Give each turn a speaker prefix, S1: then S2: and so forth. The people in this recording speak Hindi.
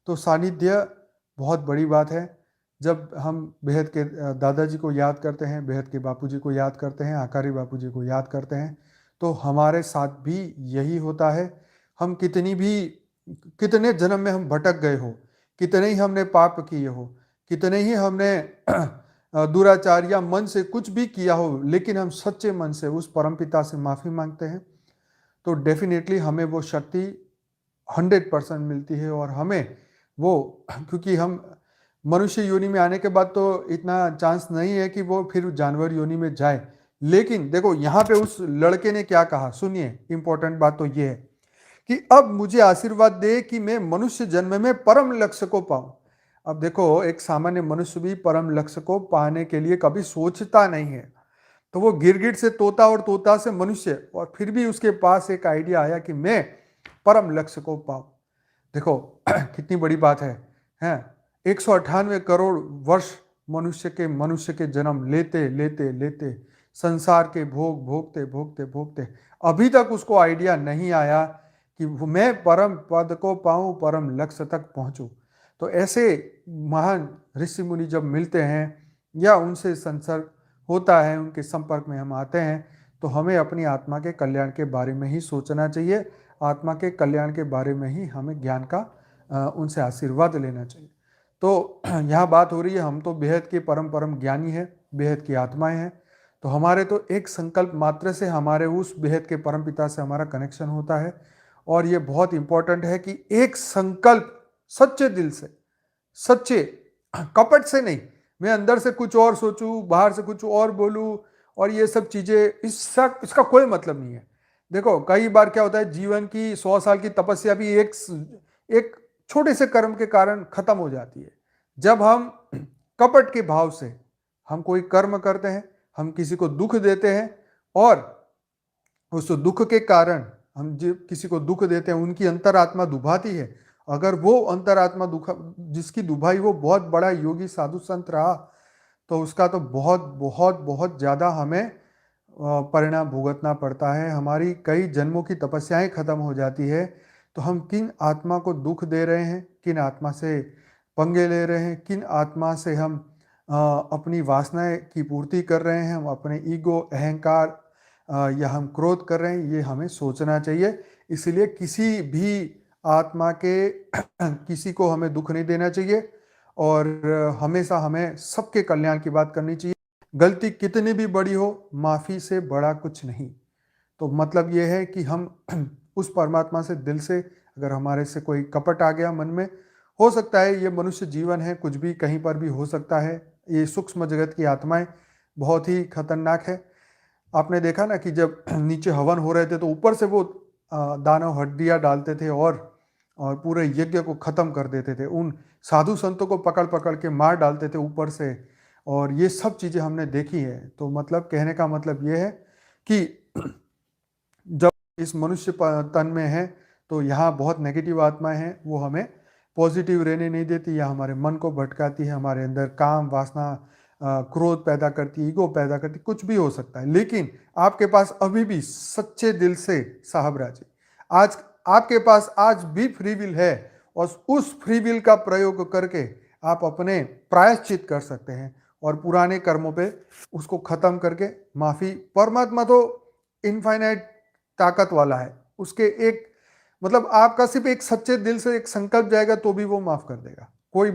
S1: तो सानिध्य बहुत बड़ी बात है। जब हम बेहद के दादाजी को याद करते हैं, बेहद के बापूजी को याद करते हैं, आकारी बापूजी को याद करते हैं, तो हमारे साथ भी यही होता है। हम कितने जन्म में हम भटक गए हो, कितने ही हमने पाप किए हो, कितने ही हमने दुराचार या मन से कुछ भी किया हो, लेकिन हम सच्चे मन से उस परमपिता से माफ़ी मांगते हैं, तो डेफिनेटली हमें वो शक्ति 100% मिलती है। और हमें वो क्योंकि हम मनुष्य योनि में आने के बाद तो इतना चांस नहीं है कि वो फिर जानवर योनि में जाए। लेकिन देखो यहाँ पे उस लड़के ने क्या कहा, सुनिए, इंपॉर्टेंट बात तो ये है कि अब मुझे आशीर्वाद दे कि मैं मनुष्य जन्म में परम लक्ष्य को पाऊं। अब देखो, एक सामान्य मनुष्य भी परम लक्ष्य को पाने के लिए कभी सोचता नहीं है। तो वो गिरगिट से तोता और तोता से मनुष्य, और फिर भी उसके पास एक आइडिया आया कि मैं परम लक्ष्य को पाऊं। देखो कितनी बड़ी बात है, हैं? 198 करोड़ वर्ष मनुष्य के जन्म लेते लेते लेते संसार के भोग भोगते भोगते भोगते अभी तक उसको आइडिया नहीं आया कि मैं परम पद को पाऊं, परम लक्ष्य तक पहुंचूं। तो ऐसे महान ऋषि मुनि जब मिलते हैं या उनसे संसर्ग होता है, उनके संपर्क में हम आते हैं, तो हमें अपनी आत्मा के कल्याण के बारे में ही सोचना चाहिए। आत्मा के कल्याण के बारे में ही हमें ज्ञान का उनसे आशीर्वाद लेना चाहिए। तो यहाँ बात हो रही है, हम तो बेहद के परम परम ज्ञानी हैं, बेहद की आत्माएं हैं। तो हमारे तो एक संकल्प मात्र से हमारे उस बेहद के परम पिता से हमारा कनेक्शन होता है। और ये बहुत इंपॉर्टेंट है कि एक संकल्प सच्चे दिल से, सच्चे, कपट से नहीं, मैं अंदर से कुछ और सोचूं, बाहर से कुछ और बोलूं, और ये सब चीजें, इसका कोई मतलब नहीं है। देखो कई बार क्या होता है, जीवन की 100 साल की तपस्या भी एक छोटे से कर्म के कारण खत्म हो जाती है। जब हम कपट के भाव से हम कोई कर्म करते हैं, हम किसी को दुख देते हैं, और उस दुख के कारण हम किसी को दुख देते हैं, उनकी अंतरात्मा दुभाती है। अगर वो अंतरात्मा दुख जिसकी दुभाई वो बहुत बड़ा योगी साधु संत रहा, तो उसका तो बहुत बहुत बहुत ज्यादा हमें परिणाम भुगतना पड़ता है। हमारी कई जन्मों की तपस्याएं खत्म हो जाती है। तो हम किन आत्मा को दुख दे रहे हैं, किन आत्मा से पंगे ले रहे हैं, किन आत्मा से हम अपनी वासनाएं की पूर्ति कर रहे हैं, हम अपने ईगो, अहंकार या हम क्रोध कर रहे हैं, ये हमें सोचना चाहिए। इसलिए किसी भी आत्मा के किसी को हमें दुख नहीं देना चाहिए, और हमेशा हमें सबके कल्याण की बात करनी चाहिए। गलती कितनी भी बड़ी हो, माफी से बड़ा कुछ नहीं। तो मतलब ये है कि हम उस परमात्मा से दिल से, अगर हमारे से कोई कपट आ गया मन में, हो सकता है ये मनुष्य जीवन है, कुछ भी कहीं पर भी हो सकता है। ये सूक्ष्म जगत की आत्माएं बहुत ही खतरनाक है। आपने देखा ना कि जब नीचे हवन हो रहे थे तो ऊपर से वो दानव हड्डियां डालते थे और पूरे यज्ञ को खत्म कर देते थे। उन साधु संतों को पकड़ पकड़ के मार डालते थे ऊपर से। और ये सब चीजें हमने देखी है। तो मतलब कहने का मतलब ये है कि जब इस मनुष्य तन में है, तो यहाँ बहुत नेगेटिव आत्माएं हैं, वो हमें पॉजिटिव रहने नहीं देती, या हमारे मन को भटकाती है, हमारे अंदर काम वासना क्रोध पैदा करती, ईगो पैदा करती, कुछ भी हो सकता है। लेकिन आपके पास अभी भी सच्चे दिल से साहब राजी, आज आपके पास आज भी फ्री विल है, और उस फ्री विल का प्रयोग करके आप अपने प्रायश्चित कर सकते हैं, और पुराने कर्मों पे उसको खत्म करके माफी। परमात्मा तो इनफाइनाइट ताकत वाला है, उसके एक मतलब आपका सिर्फ एक सच्चे दिल से एक संकल्प जाएगा तो भी वो माफ कर देगा। कोई